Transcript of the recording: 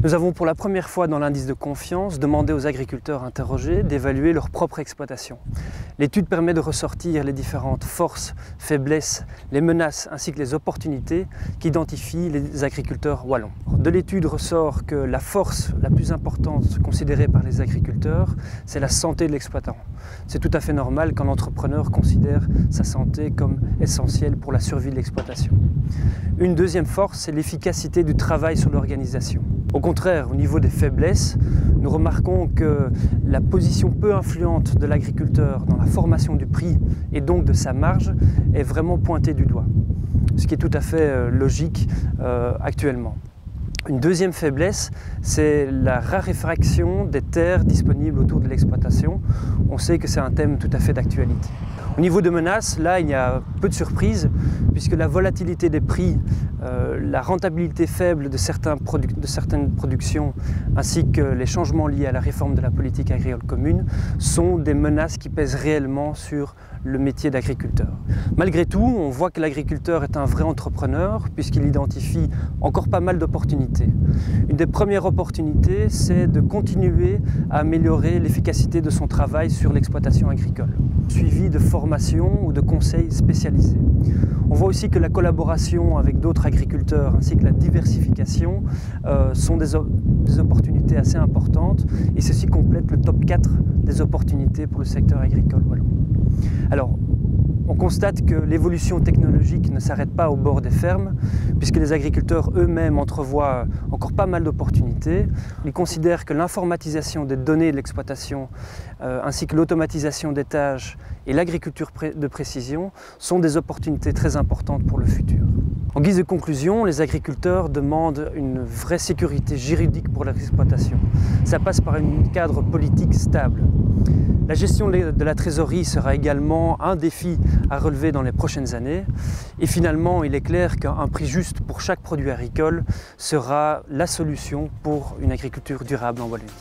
Nous avons pour la première fois dans l'indice de confiance demandé aux agriculteurs interrogés d'évaluer leur propre exploitation. L'étude permet de ressortir les différentes forces, faiblesses, les menaces ainsi que les opportunités qu'identifient les agriculteurs wallons. De l'étude ressort que la force la plus importante considérée par les agriculteurs, c'est la santé de l'exploitant. C'est tout à fait normal qu'un entrepreneur considère sa santé comme essentielle pour la survie de l'exploitation. Une deuxième force, c'est l'efficacité du travail sur l'organisation. Au contraire, au niveau des faiblesses, nous remarquons que la position peu influente de l'agriculteur dans la formation du prix et donc de sa marge est vraiment pointée du doigt, ce qui est tout à fait logique actuellement. Une deuxième faiblesse, c'est la raréfaction des terres disponibles autour de l'exploitation. On sait que c'est un thème tout à fait d'actualité. Au niveau de menaces, là, il y a peu de surprises, puisque la volatilité des prix, la rentabilité faible de certaines productions, ainsi que les changements liés à la réforme de la politique agricole commune, sont des menaces qui pèsent réellement sur le métier d'agriculteur. Malgré tout, on voit que l'agriculteur est un vrai entrepreneur, puisqu'il identifie encore pas mal d'opportunités. Une des premières opportunités, c'est de continuer à améliorer l'efficacité de son travail sur l'exploitation agricole, suivi de formations ou de conseils spécialisés. On voit aussi que la collaboration avec d'autres agriculteurs ainsi que la diversification sont des opportunités assez importantes et ceci complète le top 4 des opportunités pour le secteur agricole wallon. Alors, on constate que l'évolution technologique ne s'arrête pas au bord des fermes, puisque les agriculteurs eux-mêmes entrevoient encore pas mal d'opportunités. Ils considèrent que l'informatisation des données de l'exploitation, ainsi que l'automatisation des tâches et l'agriculture de précision sont des opportunités très importantes pour le futur. En guise de conclusion, les agriculteurs demandent une vraie sécurité juridique pour leur exploitation. Ça passe par un cadre politique stable. La gestion de la trésorerie sera également un défi à relever dans les prochaines années. Et finalement, il est clair qu'un prix juste pour chaque produit agricole sera la solution pour une agriculture durable en Wallonie.